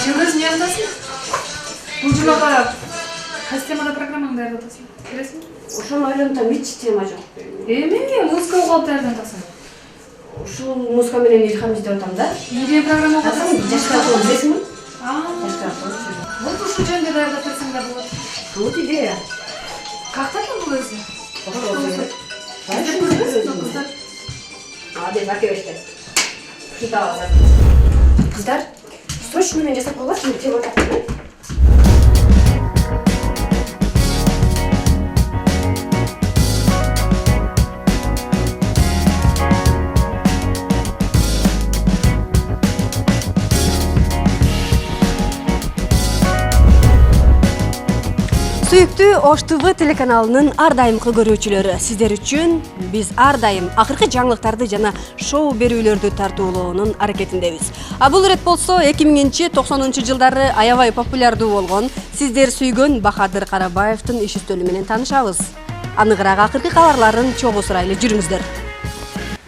Yıldız niye yaptasın? Burcu'la kaç temada programını da yaptasın? Bilirsin mi? Ошону ойлонтам, эч тема жок. Музыка угуп даярдан атасың. Ушул музыка менен илхам издеп атам да. Эмне программа угуп атасың? Жашкартуу билесиңби? Жашкартуу. Вот ушул жөнүндө даярдап берсең да болот. Вот идея. Как так бул өзү? Молодец, акебеште. Ушунта кыздар, срочно менен жасап коелачы, тема таптым. Сүйүктүү Ош ТВ телеканалынын ар дайымкы көрүүчүлөрү, сиздер үчүн биз ар дайым акыркы жаңылыктарды жана шоу берүүлөрдү тартуулоонун аракетиндебиз. Бул ирет болсо 2090-жылдары аябай популярдуу болгон сиздер сүйгөн Бахадыр Карабаевдин иш үстөлү менен таанышабыз. Аныгыраак акыркы кабарларын чогуу сурайлы, жүрүңүздөр.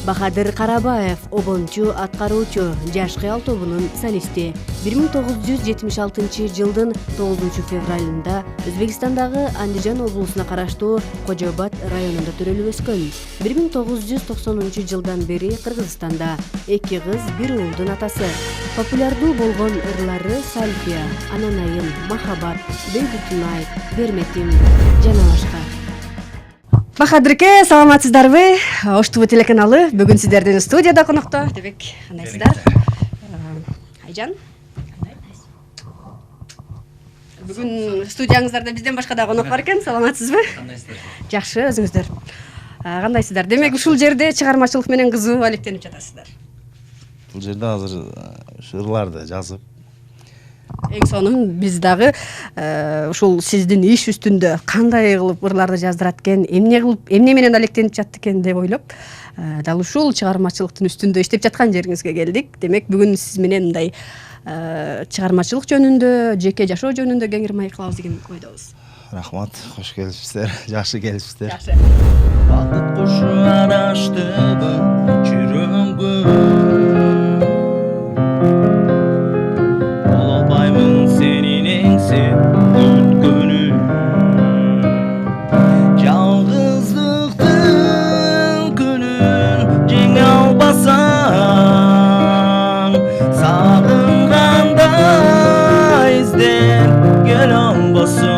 Бахадыр Карабаев обончу аткаруучу Жаш кыял тобунун солисти. 1976 жылдын 9 февралында Өзбекстандагы Андижан облусуна караштуу Кожобат районунда төрөлүп өскөн. 1990 жылдан бери Кыргызстанда 2 кыз, 1 уулдун атасы. Популярдуу болгон ырлары Сальфия, Ананайым, Махабат, Бейбутунай, Берметим жана башка. Бахадырке, саламатсыздарбы? Ош ТВ телеканалы бүгүн сиздердин студияда конокто. Дебек, кандайсыздар? Айжан? Бүгүн студияңыздарда бизден башка да конок бар экен. Саламатсызбы? Кандайсыздар? Жакшы, өзүңүздөр. Кандайсыздар? Демек, ушул жерде чыгармачылык менен кызуу алектенип жатасыздар. Бул жерде азыр ырларды жазып, Эң сонун биз дагы ушул сиздин иш үстүндө кандай кылып ырларды жаздырат экен, эмне менен алектенип жатты экен деп ойлоп, дал ушул чыгармачылыктын үстүндө иштеп жаткан жериңизге келдик. Демек, бүгүн сиз менен мындай чыгармачылык жөнүндө, жеке жашоо жөнүндө кеңири маек кылабыз деген ойдобуз. рахмат, кош келипсиздер, жакшы келипсиздер. Жакшы. Бакыт кушу адаштыбы жүрөгүмгө Болобаймын сенин эңсеп өткөнү Жалгыздыктын күнүн жеңе албасаң Сагынганда издеп келе албасаң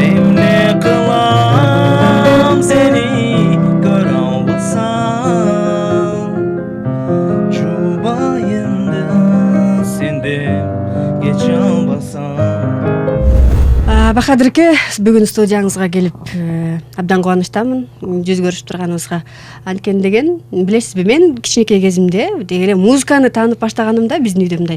Эмне кылам сени көрө албасаң Жубайымды сенде кече албасаң Бахадырке, бүгүн студияңызга келип абдан кубанычтамын жүз көрүшүп турганыбызга. Анткени деген, билесизби, мен кичинекей кезимде деги музыканы таанып баштаганымда биздин үйдө мындай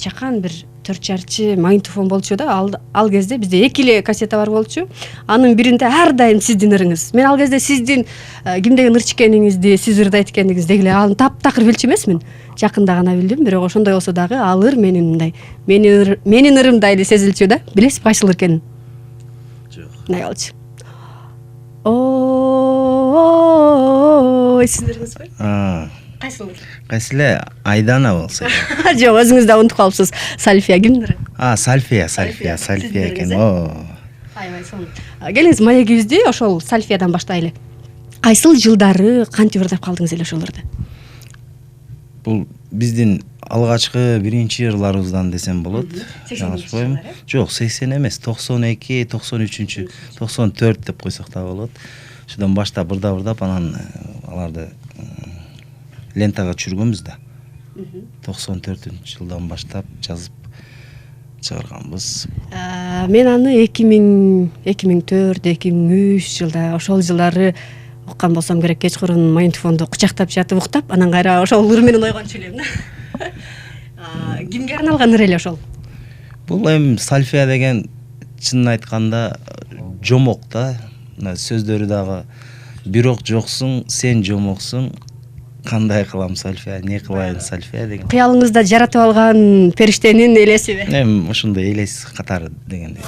чакан бир 4 чарчы магнитофон болчу да. Ал кезде бизде 2 эле кассета бар болчу. Анын биринде ар дайым сиздин ырыңыз. Мен ал кезде сиздин кимдеген ырчы экениңизди, сиз ырдайт экениңизди деги эле таптакыр билчү эмесмин. Жакында гана билдим, бирок ошондой болсо дагы ал ыр менин мындай менин ырымдай эле сезилчү да. Билесизби кайсыл ыр экенин? Жок. Мындай болчу. Ой, сиздин ырыңызбы? Кайсыл ыр? Кайсы эле Айдана болсо. Жок, өзүңүз да унутуп калыпсыз. Сальфия кимдин ыры? Сальфия экен. Аябай сонун. Келиңиз, маегибизди ошол Сальфиядан баштайлы. Кайсыл жылдары кантип ырдап калдыңыз эле ошол ырды? Бул биздин алгачкы биринчи ырларыбыздан десем болот. Жаңылышпайм. Жок, 80 эмес, 92, 93, 94 деп койсок да болот. Ошондон баштап ырдап анан аларды лентага түшүргөнбүз да. 94-жылдан баштап жазып чыгарганбыз. Мен аны 2004-2003 жылда ошол жылдары уккан болсом керек, кечкурун магнитофонду кучактап жатып уктап, анан кайра ошол ыр менен ойгончу элем да. Кимге арналган ыр эле ошол? Бул эми Сальфия деген чынын айтканда жомок да. Сөздөрү дагы бирок жоксуң, сен жомоксуң. Кандай кылам Сальфия, не кылайын Сальфия деген. Кыялыңызда жаратып алган периштенин элесиби? Эми ошондой элес катары дегендей.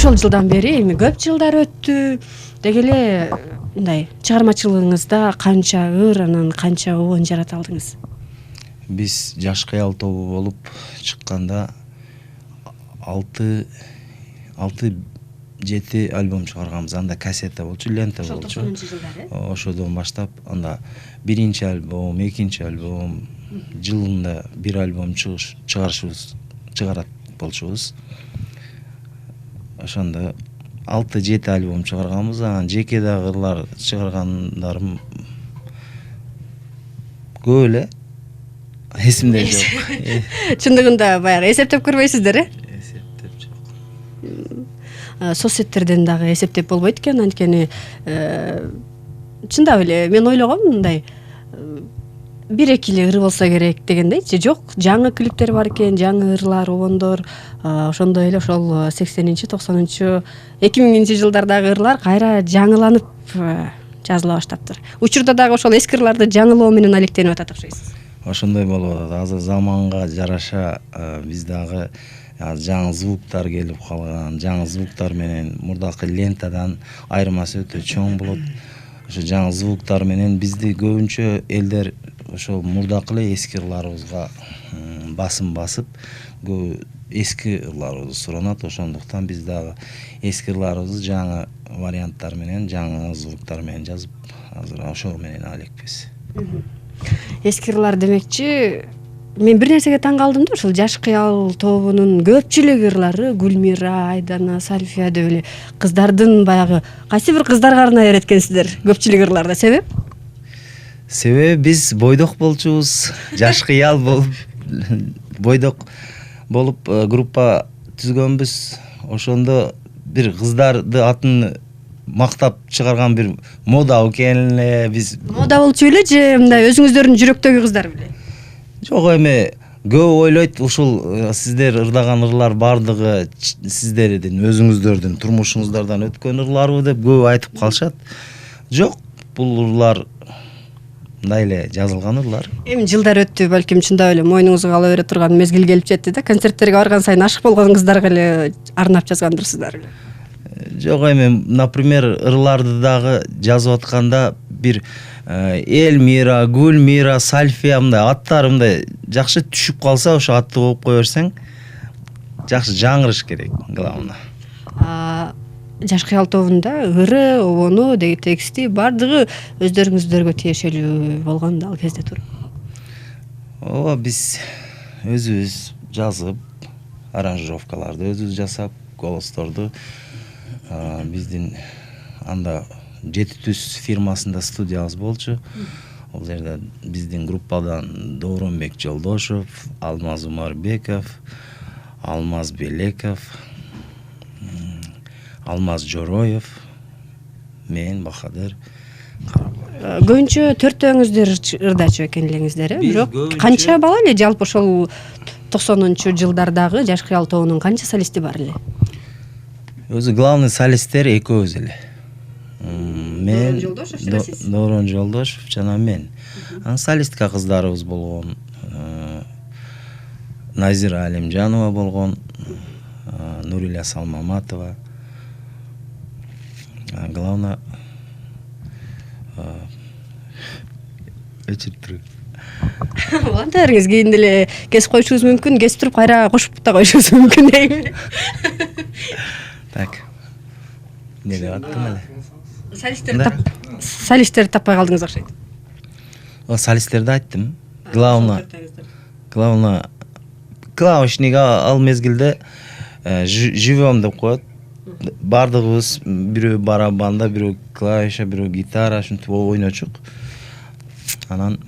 ошол жылдан бери эми көп жылдар өттү. Деги эле мындай чыгармачылыгыңызда канча ыр, анан канча обон жарата алдыңыз? Биз Жаш кыял тобу болуп чыкканда 6-7 альбом чыгарганбыз. Анда кассета болчу, лента болчу. 90-жылдары. Ошодон баштап анда биринчи альбом, экинчи альбом, жылында бир альбом чыгарат болчубуз. Ошондо 6-7 альбом чыгарганбыз. Анан жеке дагы ырлар чыгаргандарым көп эле. Эсимде жок. Чындыгында баягы эсептеп көрбөйсүздөр, Эсептеп жок. Соцсеттерден дагы эсептеп болбойт экен, анткени чындап эле мен ойлогом мындай 1-2 эле ыр болсо керек дегендейчи. Жок, жаңы клиптер бар экен, жаңы ырлар, обондор. Ошондой эле ошол 80-90 2000 жылдардагы ырлар кайра жаңыланып жазыла баштаптыр. Учурда дагы ошол эски ырларды жаңылоо менен алектенип атат окшойсуз. Ошондой болуп атат. Азыр заманга жараша биз дагы жаңы звуктар келип калган. Жаңы звуктар менен мурдакы лентадан айырмасы өтө чоң болот. Ошо жаңы звуктар менен бизди көбүнчө элдер ошол мурдакы эле эски ырларыбызга басым басып, эски ырларыбызды суранат. Ошондуктан биз дагы эски ырларыбызды жаңы варианттар менен, жаңы звуктар менен жазып, азыр ошол менен алекпиз. Эски ырлар демекчи, мен бир нерсеге таң калдым да, ошол Жаш кыял тобунун көпчүлүк ырлары Гүлмира, Айдана, Сальфия деп эле кыздардын баягы кайсы бир кыздарга арнай берет экенсиздер көпчүлүк ырларда. Себеби биз бойдок болчубуз, Жаш кыял болуп, бойдок болуп группа түзгөнбүз. Ошондо бир кыздарды атын мактап чыгарган бир мода экен эле. Биз Мода болчу эле же мындай өзүңүздөрдүн жүрөктөгү кыздар беле? жок, эми көп ойлойт ушул сиздер ырдаган ырлар бардыгы сиздердин өзүңүздөрдүн турмушуңуздардан өткөн ырларбы деп көп айтып калышат. Жок, бул ырлар мындай эле жазылган ырлар. Эми жылдар өттү, балким чындап эле мойнуңузга ала бере турган мезгил келип жетти да, концерттерге барган сайын ашык болгон кыздарга эле арнап жазгандырсыздар эле. Жок, эми, например, ырларды дагы жазып атканда бир Эльмира, Гүлмира, Сальфия мындай аттары мындай жакшы түшүп калса, ошо атты коюп кое берсең, жакшы жаңырыш керек главное. Жаш кыял тобунда ыры, обону, тексти бардыгы өздөрүңүздөргө тиешелүү болгон да ал кезде туруп. Ооба, биз өзүбүз жазып, аранжировкаларды өзүбүз жасап, голосторду биздин анда Жети түз фирмасында студиябыз болчу. Ал жерде биздин группадан Дооронбек Жолдошов, Алмаз Умарбеков, Алмаз Белеков, Алмаз Жороев, мен Бахадыр. Көбүнчө төртөөңүздөр ырдачу экен элеңиздер, бирок канча бала эле жалпы ошол 90-жылдардагы Жаш кыял тобунун канча солисти бар эле? Өзү главный солисттер экөөбүз эле. Мен Доорон Жолдошев жана мен. Анан солистка кыздарыбыз болгон. Назира Алимжанова болгон, Нурилия Салмаматова. Главное өчүп туруп. Улантарыңыз кийин деле кесип коюшубуз мүмкүн, кесип туруп кайра кошуп да коюшубуз мүмкүн дейм. Так. Не деп аттым эле? Солисттерди таппай калдыңыз окшойт. Солисттерди айттым. Главное клавишник ал мезгилде живем деп коет. Бардыгыбыз бирөө барабанда, бирөө клавиша, бирөө гитара, ушинтип ойночук. Анан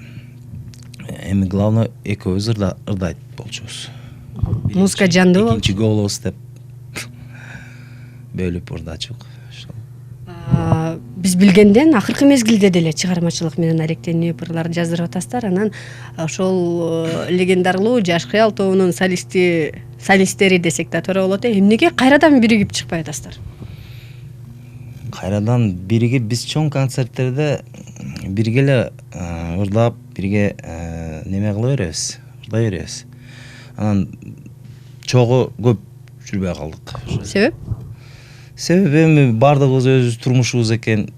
эми главное экөөбүз ырдайт болчубуз. Музыка жандуу болчу. Экинчи голос деп бөлүп ырдачук. Биз билгенден акыркы мезгилде деле чыгармачылык менен алектенип ырларды жаздырып атасыздар. Анан ошол легендарлуу Жаш кыял тобунун солисттери десек да туура болот. Эмнеге кайрадан биригип чыкпай атасыздар? Кайрадан биригип биз чоң концерттерде бирге эле ырдап, бирге неме кыла беребиз, ырдай беребиз. Анан чогуу көп жүрбөй калдык. Себеп? себеби эми баардыгыбыз өзүбүз турмушубуз экен.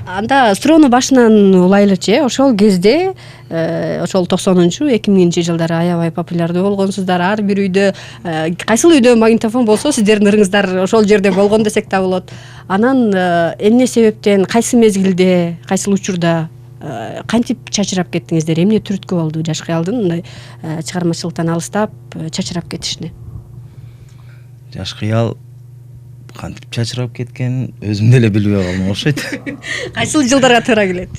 Анда суроону башынан улайлычы. Ошол кезде ошол 90-2000 жылдары аябай популярдуу болгонсуздар. Ар бир үйдө кайсыл үйдө магнитофон болсо сиздердин ырыңыздар ошол жерде болгон десек да болот. Анан эмне себептен, кайсы мезгилде, кайсыл учурда кантип чачырап кеттиңиздер? Эмне түрткү болду Жаш кыялдын мындай чыгармачылыктан алыстап чачырап кетишине? Жаш кыял кантип чачырап кеткенин өзүм деле билбей калдым окшойт. Кайсыл жылдарга туура келет?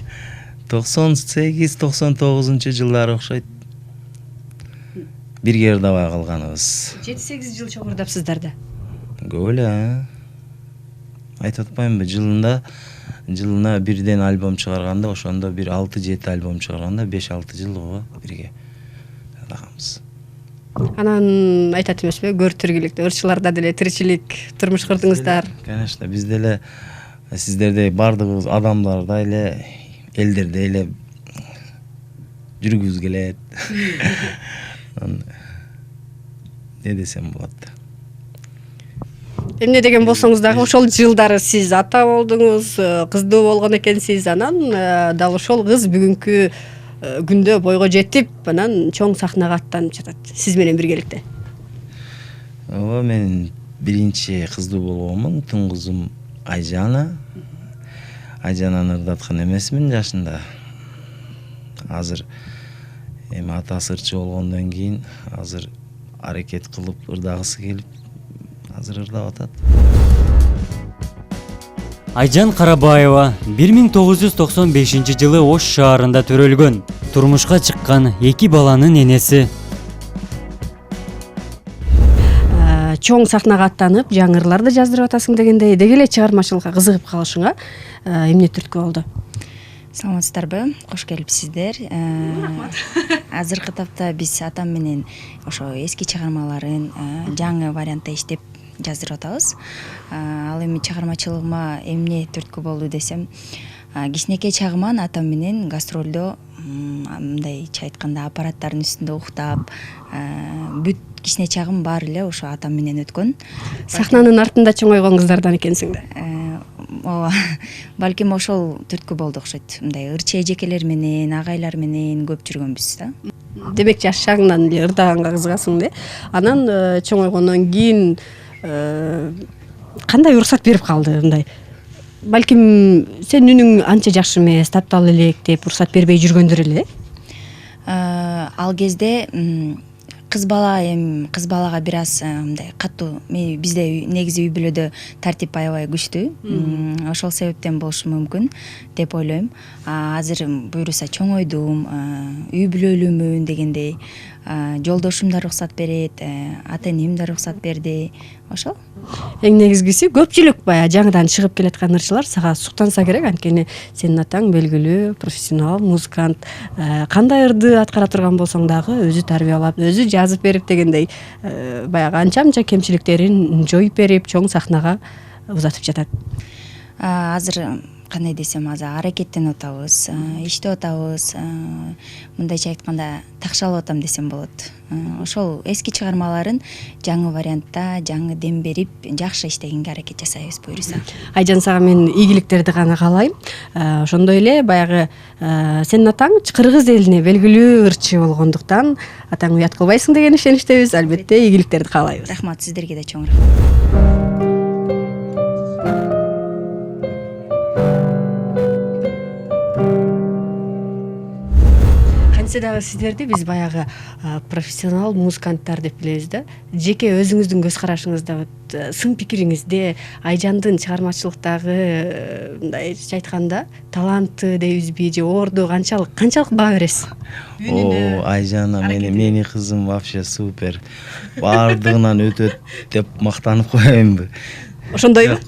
98-99 жылдары окшойт. Бирге ырдабай калганыбыз. 7-8 жыл чогурдапсыздар да. Көп эле. Айтып атпаймынбы, жылына бирден альбом чыгарганда, ошондо бир 6-7 альбом чыгарганда 5-6 жыл го бирге ырдаганбыз. Анан айтат эмеспи, көр тиргиликте ырчыларда деле тиричилик, турмуш курдуңуздар. Конечно, биз деле сиздердей баардыгыбыз адамдардай эле, элдердей эле жүргүбүз келет. Не десем болот? Эмне деген болсоңуз дагы ошол жылдары сиз ата болдуңуз, кыздуу болгон экенсиз. Анан дал ошол кыз бүгүнкү күндө бойго жетип, анан чоң сахнага аттанып жатат сиз менен биргеликте. Ооба, мен биринчи кыздуу болгонмун. Түн кызым Айжана. Айжананы ырдаткан эмесмин жашында. Азыр эми атасы ырчы болгондон кийин азыр аракет кылып ырдагысы келип азыр ырдап атат. Айжан Карабаева 1995 жылы Ош шаарында төрөлгөн. Турмушка чыккан 2 баланын энеси. Чоң сахнага аттанып, жаңырларды жаздырып атасың дегенде, деги эле чыгармачылыкка кызыгып калышыңа эмне түрткү болду? Саламатсыздарбы? Кош келипсиздер. Азыркы тапта биз атам менен ошо эски чыгармаларын жаңы вариантта иштеп жаздырып атабыз. Ал эми чыгармачылыгыма эмне түрткү болду десем, кичинекей чагыман атам менен гастролдо мындайча айтканда аппараттардын үстүндө уктап, бүт кичине чагым баары эле ошо атам менен өткөн. Сахнанын артында чоңойгон кыздардан экенсиң да. Ооба, балким ошол түрткү болду окшойт. Мындай ырчы эжекелер менен, агайлар менен көп жүргөнбүз да. Демек жаш шагыңдан эле ырдаганга кызыгасың да. Анан чоңойгондон кийин кандай уруксат берип калды мындай? Балким сен үнүң анча жакшы эмес, таптал элек деп уруксат бербей жүргөндөр эле. Ал кезде кыз балага бир аз мындай катуу, бизде негизи үй бүлөдө тартип аябай күчтүү. Ошол себептен болушу мүмкүн деп ойлойм. Азыр буюрса чоңойдум, үй бүлөлүүмүн дегендей, жолдошум да уруксат берет, ата энем да уруксат берди. Ошол. Эң негизгиси көпчүлүк баягы жаңыдан чыгып келаткан ырчылар сага суктанса керек, анткени сенин атаң белгилүү профессионал музыкант. Кандай ырды аткара турган болсоң дагы өзү тарбиялап, өзү жазып берип дегендей, баягы анча-мынча кемчиликтерин жоюп берип, чоң сахнага узатып жатат. Азыр кандай десем, азыр аракеттенип атабыз, иштеп атабыз. Мындайча айтканда такшалып атам десем болот. Ошол эски чыгармаларын жаңы вариантта, жаңы дем берип, жакшы иштегенге аракет жасайбыз буюрса. Айжан, сага мен ийгиликтерди гана каалайм. Ошондой эле баягы сенин атаң кыргыз элине белгилүү ырчы болгондуктан атаң уят кылбайсың деген ишеничтебиз. Албетте ийгиликтерди каалайбыз. Рахмат, сиздерге да чоң рахмат. Дагы сиздерди биз баягы профессионал музыканттар деп билебиз да. Жеке өзүңүздүн көз карашыңызда, сын пикириңизде Айжандын чыгармачылыктагы мындайча айтканда таланты дейбизби же орду канчалык баа бересиз? Айжана мени кызым вообще супер. Бардыгынан өтөт деп мактанып коеюнбу? Ошондойбу?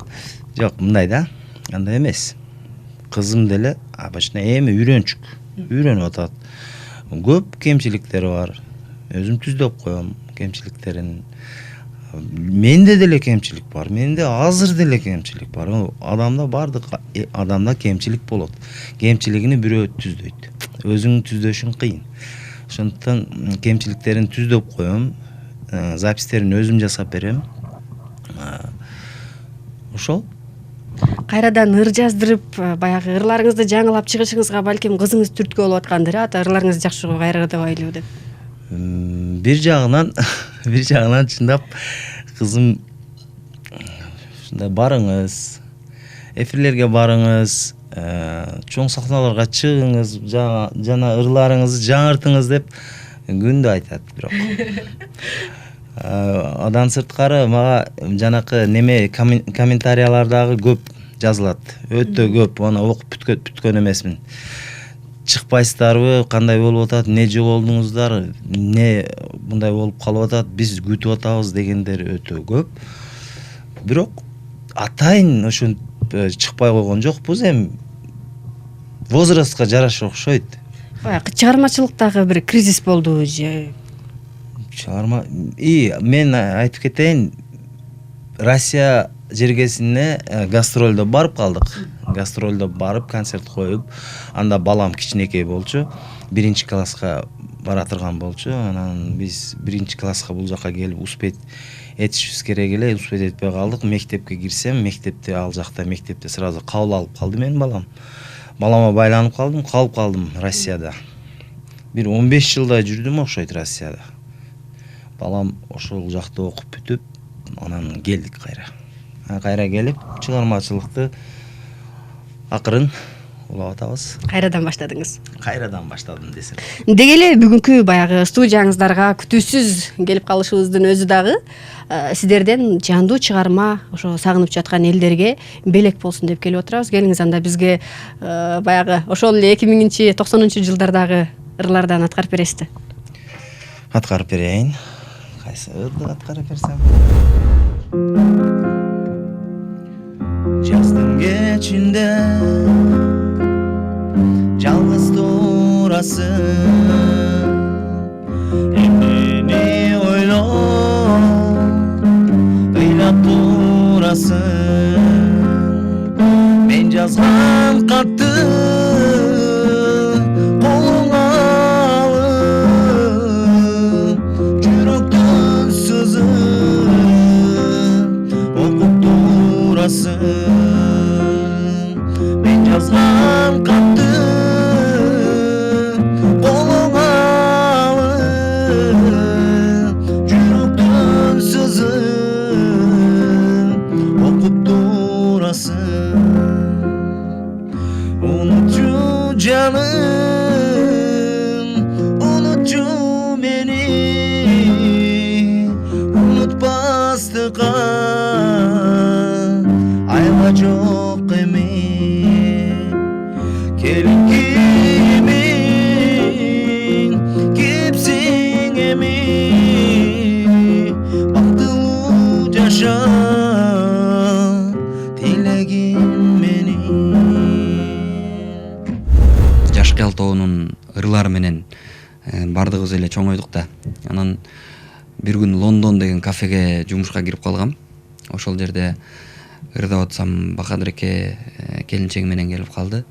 Жок, мындай да. Андай эмес. Кызым деле обычно эми үйрөнүп атат. Көп кемчиликтери бар. Өзүм түздөп коем кемчиликтерин. Менде деле кемчилик бар. Менде азыр деле кемчилик бар. Адамда бардык адамда кемчилик болот. Кемчилигини бирөө түздөйт. Өзүң түздөшүң кыйын. Ошондуктан кемчиликтерин түздөп коем. Запистерин өзүм жасап берем. ошол. Кайрадан ыр жаздырып, баягы ырларыңызды жаңылап чыгышыңызга балким кызыңыз түрткү болуп аткандыр, ата ырларыңыз жакшы кайрыдабайлуу деп. Бир жагынан чындап кызым ушундай барыңыз, эфирлерге барыңыз, чоң сахналарга чыгыңыз, жана ырларыңызды жаңыртыңыз деп күндө айтат. Бирок адан сырткары мага жанакы неме комментариялардагы көп жазылат. Өтө көп. Аны окуп бүткөн эмесмин. Чыкпайсыздарбы, кандай болуп атат, не жоголдуңуздар, не мындай болуп калып атат, биз күтүп атабыз дегендер өтө көп. Бирок атайын ошентип чыкпай койгон жокпуз, эми возрастка жараша окшойт. Баягы чыгармачылыктагы бир кризис болдубу же? Мен айтып кетейин, Россия жергесине гастролдо барып калдык. Гастролдо барып концерт коюп, анда балам кичинекей болчу, 1-класска бара турган болчу. Анан биз 1-класска бул жака келип успеть этишибиз керек эле, успеть этпей калдык. Мектепке кирсем, мектепте ал жакта мектепте сразу кабыл алып калды менин балам. Балама байланып калып калдым Россияда. Бир 15 жылдай жүрдүм окшойт Россияда. Балам ошол жакта окуп бүтүп, анан келдик кайра. Кайра келип, чыгармачылыкты акырын улап атабыз. Кайрадан баштадыңыз. Кайрадан баштадым десем. Деги эле бүгүнкү баягы студияңыздарга күтүүсүз келип калышыбыздын өзү дагы сиздерден жандуу чыгарма ошо сагынып жаткан элдерге белек болсун деп келип отурабыз. Келиңиз анда бизге баягы ошол эле 2090-жылдардагы ырлардан аткарып бересизби? Аткарып берейин. Кайсы ырды аткарып берсем? Жаздын кечинде жалгыз турасың, эмнени ойлоп ыйлап турасың. Мен жазган катты колуңа алып, жүрөктөн сызып окуп турасың. Мен жазган катты колуңа алып, жүрөктөн сызып окуп турасың. Унутчу жаным, унутчу мени, унутпастыкка айла жок эми. Келин кимиң, кепсиң эми, бактылуу жаша тилегим менин. Жаш кыял тобунун ырлары менен бардыгыбыз эле чоңойдук да. Анан бир күн Лондон деген кафеге жумушка кирип калгам. Ошол жерде ырдап атсам Бакадыр эке келинчеги менен келип калды.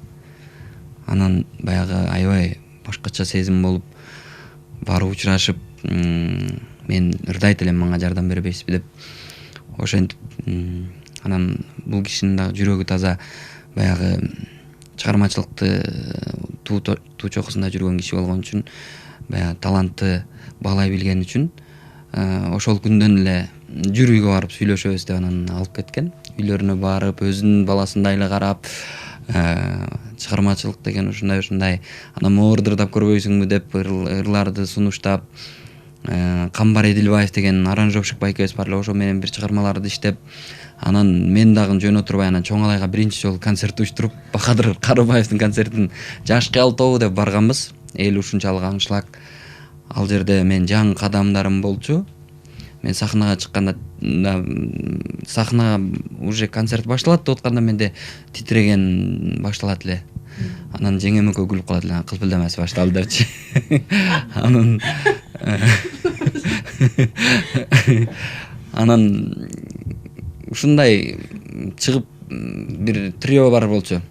Анан баягы аябай башкача сезим болуп, барып учурашып, мен ырдайт элем, мага жардам бербейсизби деп ошентип, анан бул кишинин дагы жүрөгү таза, баягы чыгармачылыкты туу чокусунда жүргөн киши болгон үчүн, баягы талантты баалай билген үчүн ошол күндөн эле жүр үйгө барып сүйлөшөбүз деп анан алып кеткен. Үйлөрүнө барып, өзүнүн баласындай эле карап, чыгармачылык деген ушундай, анан моордурдап көрбөйсүңбү деп ырларды сунуштап, Камбар Эдилбаев деген аранжировщик байкебиз бар эле, ошо менен бир чыгармаларды иштеп, анан мен дагы жөн отурбай анан Чоңалайга биринчи жолу концерт уюштуруп, Бакадыр Карыбаевдин концертин Жаш кыял тобу деп барганбыз. Эл ушунчалык аңчлак. Ал жерде мен жаңы кадамдарым болчу. Мен сахнага чыкканда, сахнага уже концерт башталат деп атканда менде титиреген башталат эле. Анан жеңем экөө күлүп калат эле, кылпылдамасы башталды депчи. Анан ушундай чыгып бир трио бар болчу.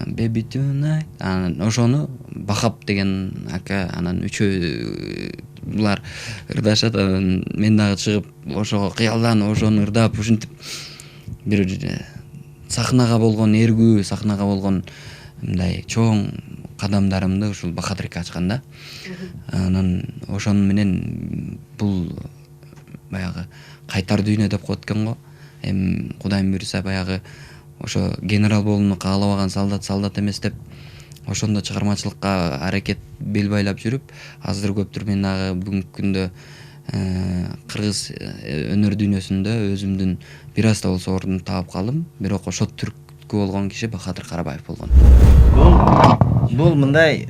Baby Tonight. Анан ошону Бахап деген ака, анан үчөө булар ырдашат. Мен дагы чыгып ошого кыялданып, ошону ырдап, ушинтип бир сахнага болгон эргүү, сахнага болгон мындай чоң кадамдарымды ушул Бахадырка ачкан да. Анан ошону менен бул баягы кайтар дүйнө деп коет экен го. Эми Кудайым буйруса баягы ошо генерал болууну каалабаган солдат эмес деп ошондо чыгармачылыкка аракет бел байлап жүрүп, азыр көптүр мен дагы бүгүнкү күндө кыргыз өнөр дүйнөсүндө өзүмдүн бир аз да болсо ордумду таап калдым. Бирок ошо түрккү болгон киши Бахадыр Карабаев болгон. Бул мындай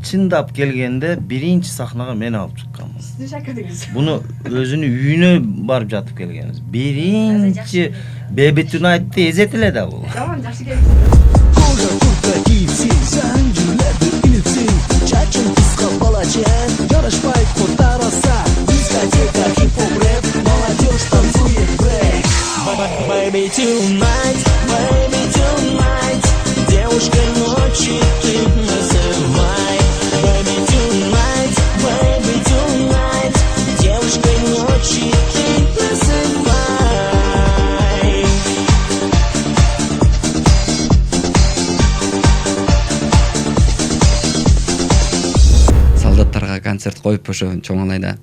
чындап келгенде биринчи сахнага мен алып чыкканмын. Сиздин шакирдиңиз. Буну өзүнүн үйүнө барып жатып келгенбиз. Биринчи Baby Tonight'ты эзет эле да бул. Жаман жакшы келип. Кожа куртка кийипсиң, заңгирлерди илипсиң, чачың кыска балача, жарашпай котараса, дискотека, хип-хоп, рэп, молодежь танцует брэк. Baby tonight, девушка ночи ты называй. Baby tonight, девушка ночи ты называй. Солдаттарга концерт коюп ошо чоңалайда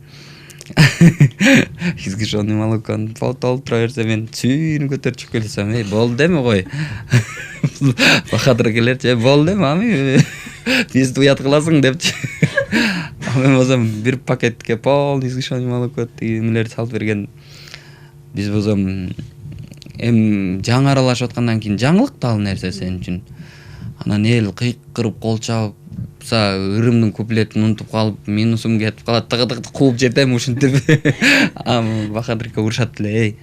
изгишонный молокон толтура берсе мен сүйүнүп көтөрүп чыгып келсем, болду эми кой. Бахадыр келерчи, болду эми ами бизди уят кыласың депчи. Мен болсом бир пакетке пол изгишонный молоко эмелерди салып берген. Биз болсом эми жаңы аралашып аткандан кийин жаңылык да ал нерсе сен үчүн. Анан эл кыйкырып кол чабып ырымдын куплетин унутуп калып, минусум кетип калат, тыгы кууп жетем ушинтип. Бахадырка урушат эле,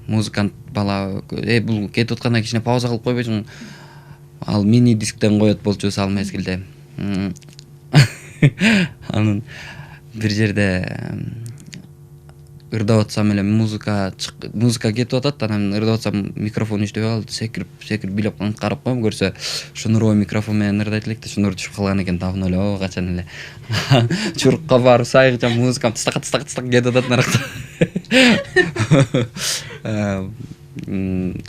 музыкант бала, бул кетип атканда кичине пауза кылып койбойсуң? Ал мини дисктен коет болчу ал мезгилде. Анан бир жерде ырдап атсам эле музыка кетип атат, анан ырдап атсам микрофон иштебей калды, секирип билеп карап коем, көрсө Шунуровой микрофон менен ырдайт элек да, Шунур түшүп калган экен, табын эле, о качан эле. Чурукка барып сайгычам музыкам тыстак кетип атат наракта.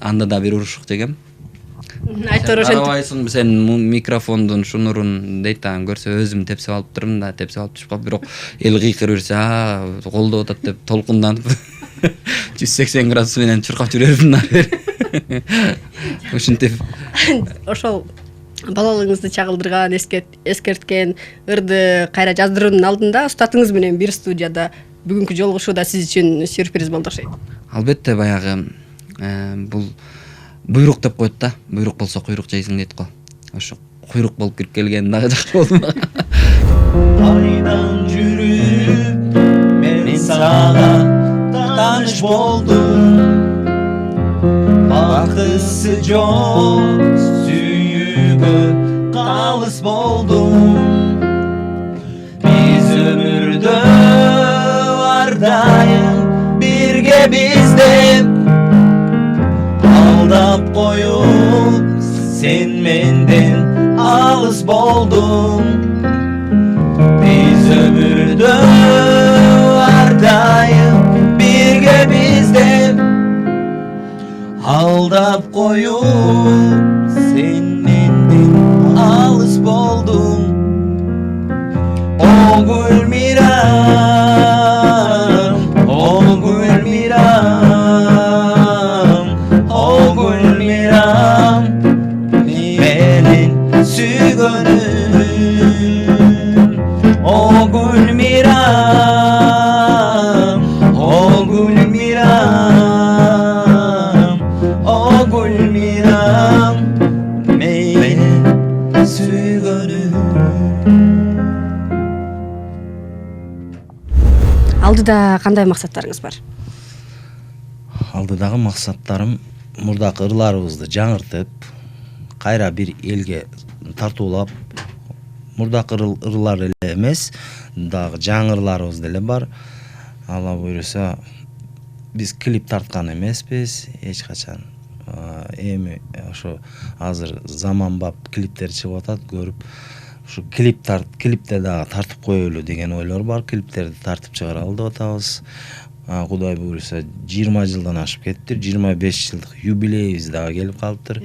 Анда да бир урушук жегем. Айтор ошентип Карабайсың сен микрофондун Шунурун дейт да, көрсө өзүм тепсип алып турмун да, тепсип алып түшүп калып, бирок эл кыйкырып берсе, колдоп атат деп толкунданып 180 градус менен чуркап жүрөбүм нары. Ушинтип ошол балалыгыңызды чагылдырган, эскерткен ырды кайра жаздыруунун алдында устатыңыз менен бир студияда бүгүнкү жолугушуу да сиз үчүн сюрприз болду окшойт. Албетте баягы бул буйрук деп коет да. Буйрук болсо куйрук жейсиң дейт го. Ошо куйрук болуп кирип келген дагы жакшы болду. Айдан жүрүп мен сага тааныш болдум. Бактысы жок сүйүүгө калыс болдум. Биз өмүрдө ар дайым бирге биздеп алдап коюп сен менден алыс болдуң. Биз өмүрдө ар дайым бирге биздеп алдап коюп сен менден алыс болдуң. О Гүлмирам, о Гүлмирам, о Gülmiram, menin sügönüm. O Gülmiram, o Gülmiram, o Gülmiram, menin sügönüm. Алдыда кандай максаттарыңыз бар? Алдыдагы максаттарым мурдакы ырларыбызды жаңыртып, кайра бир элге тартуулап, мурдакы ырлар эле эмес, дагы жаңы ырларыбыз деле бар. Алла буйруса, биз клип тарткан эмеспиз эч качан. Эми ошо азыр заманбап клиптер чыгып атат, көрүп ушу клипте дагы тартып коелу деген ойлор бар. Клиптерди тартып чыгара алып атабыз. Кудай буюрса 20 жылдан ашып кеттир. 25 жылдык юбилейибиз дагы келип калыптыр.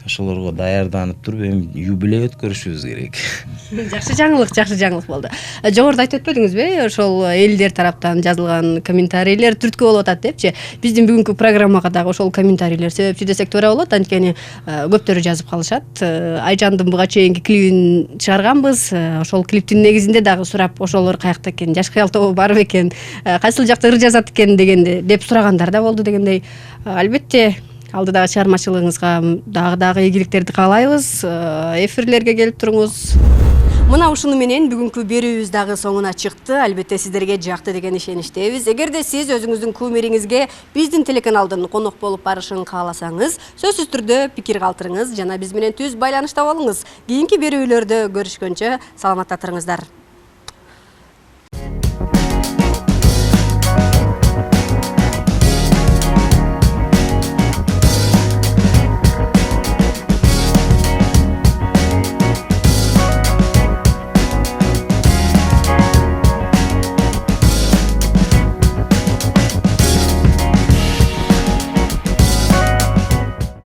Ошолорго даярданып туруп эми юбилей өткөрүшүбүз керек. Жакшы жаңылык болду. Жогоруда айтып өтпөдүңүзбү? Ошол элдер тараптан жазылган комментарийлер түрткү болуп атат депчи. Биздин бүгүнкү программага дагы ошол комментарийлер себепчи десек туура болот. Анткени көптөрү жазып калышат. Айжандын буга чейинки клипин чыгарганбыз. Ошол клиптин негизинде дагы сурап, ошолор каякта экен, жаш кыял тобу бар бекен, кайсыл жакта ыр жазат экен дегенде деп сурагандар да болду дегендей. Албетте алдыдагы чыгармачылыгыңызга дагы ийгиликтерди каалайбыз. Эфирлерге келип туруңуз. Мына ушуну менен бүгүнкү берүүбүз дагы соңуна чыкты. Албетте сиздерге жакты деген ишеничтебиз. Эгерде сиз өзүңүздүн кумириңизге биздин телеканалдын конок болуп барышын кааласаңыз, сөзсүз түрдө пикир калтырыңыз жана биз менен түз байланышта болуңуз. Кийинки берүүлөрдө көрүшкөнчө саламатта туруңуздар.